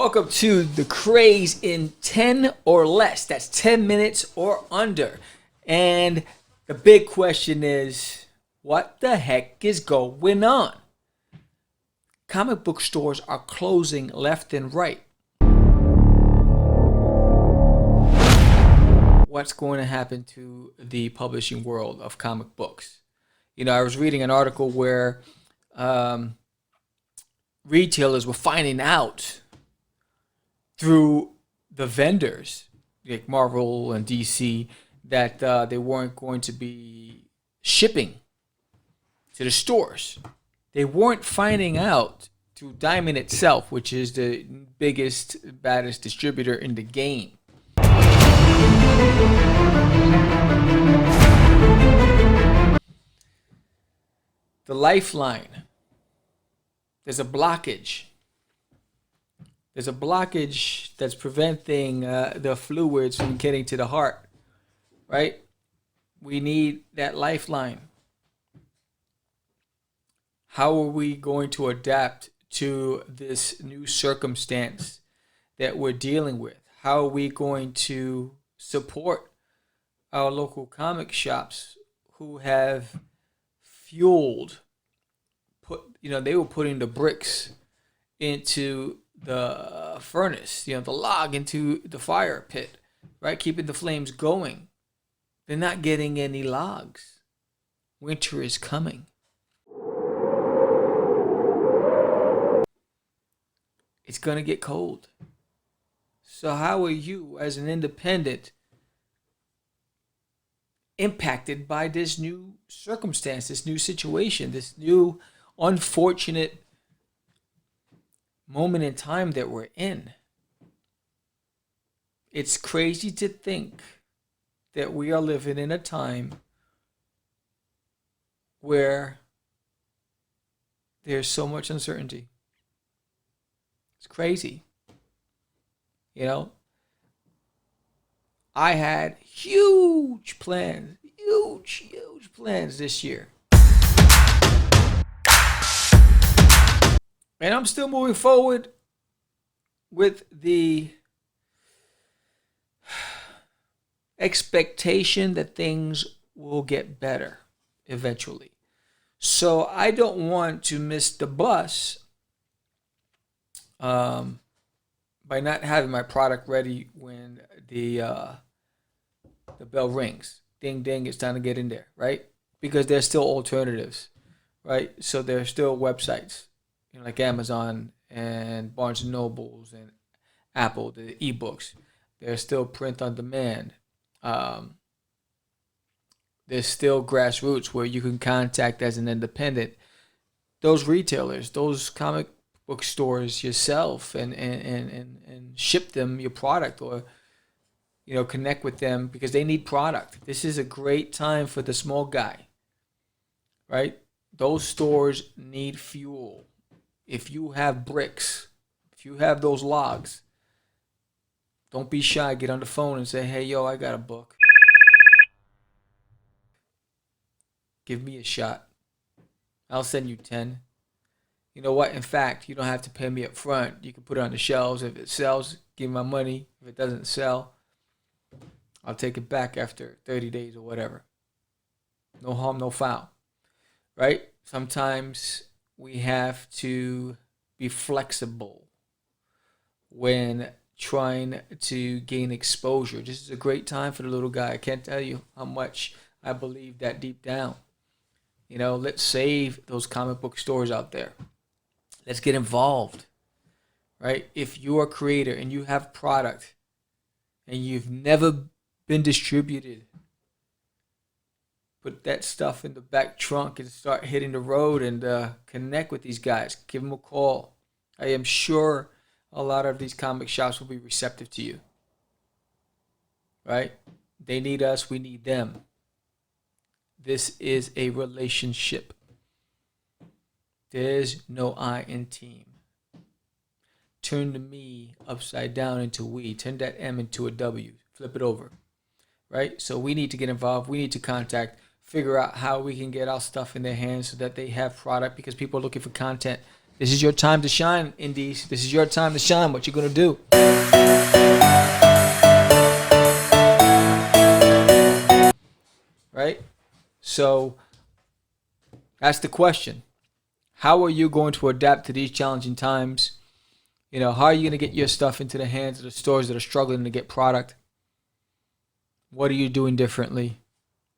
Welcome to the Craze in 10 or less. That's 10 minutes or under. And the big question is, what the heck is going on? Comic book stores are closing left and right. What's going to happen to the publishing world of comic books? You know, I was reading an article where retailers were finding out through the vendors, like Marvel and DC, that they weren't going to be shipping to the stores. They weren't finding out through Diamond itself, which is the biggest, baddest distributor in the game. The Lifeline. There's a blockage. There's a blockage that's preventing the fluids from getting to the heart, right? We need that lifeline. How are we going to adapt to this new circumstance that we're dealing with? How are we going to support our local comic shops who have fueled, they were putting the bricks into the furnace, the log into the fire pit, right? Keeping the flames going. They're not getting any logs. Winter is coming. It's going to get cold. So how are you as an independent impacted by this new circumstance, this new situation, this new unfortunate moment in time that we're in? It's crazy to think that we are living in a time where there's so much uncertainty. It's crazy. I had huge plans this year. And I'm still moving forward with the expectation that things will get better eventually. So I don't want to miss the bus by not having my product ready when the bell rings. Ding, ding, it's time to get in there, right? Because there's still alternatives, right? So there's still websites, like Amazon and Barnes and Nobles and Apple, the ebooks. There's still print on demand. There's still grassroots where you can contact as an independent those retailers, those comic book stores yourself, and ship them your product, or connect with them because they need product. This is a great time for the small guy, right? Those stores need fuel. If you have bricks, if you have those logs, don't be shy. Get on the phone and say, hey, yo, I got a book. Give me a shot. I'll send you 10. You know what? In fact, you don't have to pay me up front. You can put it on the shelves. If it sells, give me my money. If it doesn't sell, I'll take it back after 30 days or whatever. No harm, no foul. Right? Sometimes we have to be flexible when trying to gain exposure. This is a great time for the little guy. I can't tell you how much I believe that deep down. Let's save those comic book stores out there. Let's get involved, right? If you're a creator and you have product and you've never been distributed, put that stuff in the back trunk and start hitting the road and connect with these guys. Give them a call. I am sure a lot of these comic shops will be receptive to you, right? They need us. We need them. This is a relationship. There's no I in team. Turn the me upside down into we. Turn that M into a W. Flip it over. Right? So we need to get involved. We need to contact, figure out how we can get our stuff in their hands so that they have product, because people are looking for content This is your time to shine, indies. This is your time to shine. What you gonna do? Right? So that's the question. How are you going to adapt to these challenging times? How are you going to get your stuff into the hands of the stores that are struggling to get product? What are you doing differently?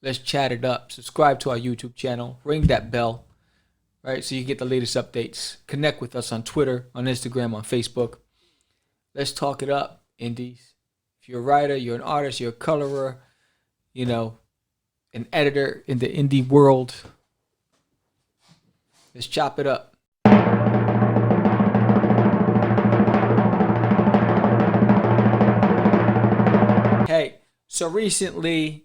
Let's chat it up. Subscribe to our YouTube channel. Ring that bell, right? So you get the latest updates. Connect with us on Twitter, on Instagram, on Facebook. Let's talk it up, indies. If you're a writer, you're an artist, you're a colorer, an editor in the indie world, let's chop it up. Hey, so recently,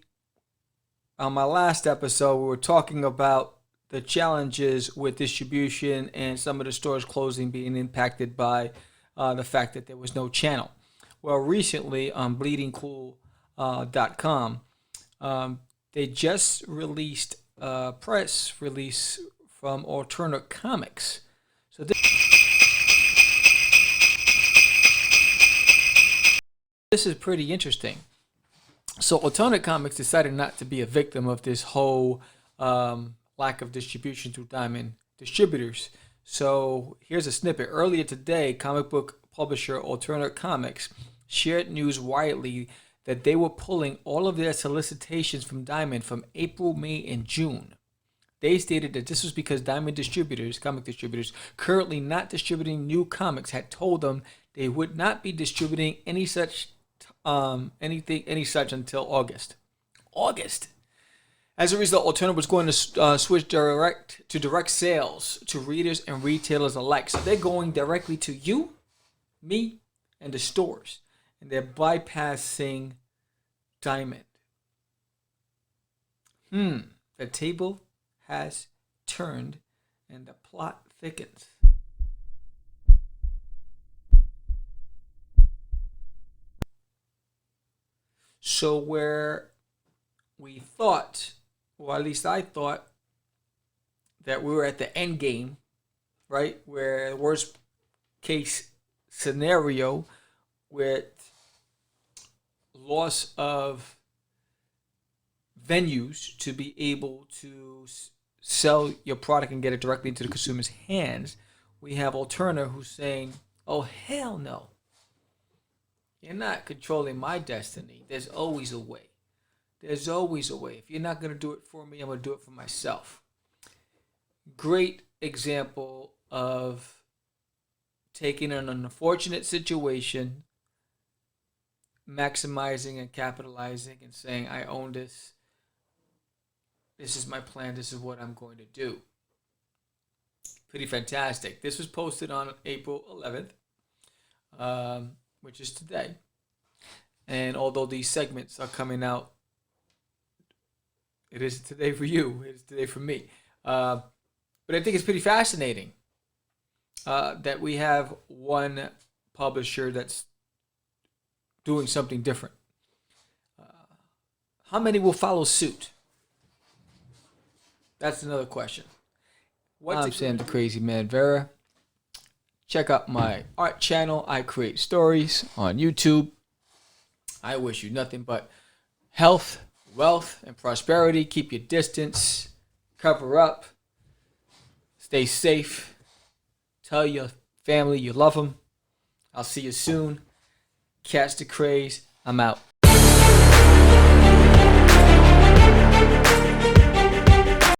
on my last episode, we were talking about the challenges with distribution and some of the stores closing being impacted by the fact that there was no channel. Well, recently on bleedingcool.com, they just released a press release from Alterna Comics. So this is pretty interesting. So Alterna Comics decided not to be a victim of this whole lack of distribution through Diamond distributors. So here's a snippet. Earlier today, comic book publisher Alterna Comics shared news widely that they were pulling all of their solicitations from Diamond from April, May, and June. They stated that this was because Diamond distributors, comic distributors, currently not distributing new comics, had told them they would not be distributing any such until August. As a result, Alterna was going to switch direct sales to readers and retailers alike. So they're going directly to you, me, and the stores. And they're bypassing Diamond. The table has turned and the plot thickens. So where we thought, or at least I thought, that we were at the end game, right? Where the worst case scenario with loss of venues to be able to sell your product and get it directly into the consumer's hands, we have Alterna who's saying, oh, hell no. You're not controlling my destiny. There's always a way. There's always a way. If you're not going to do it for me, I'm going to do it for myself. Great example of taking an unfortunate situation, maximizing and capitalizing and saying, I own this. This is my plan. This is what I'm going to do. Pretty fantastic. This was posted on April 11th, which is today. And although these segments are coming out, it is today for you. It is today for me. But I think it's pretty fascinating that we have one publisher that's doing something different. How many will follow suit? That's another question. I'm Sam the Crazy Man Vera. Check out my art channel. I create stories on YouTube. I wish you nothing but health, wealth, and prosperity. Keep your distance. Cover up. Stay safe. Tell your family you love them. I'll see you soon. Catch the craze. I'm out.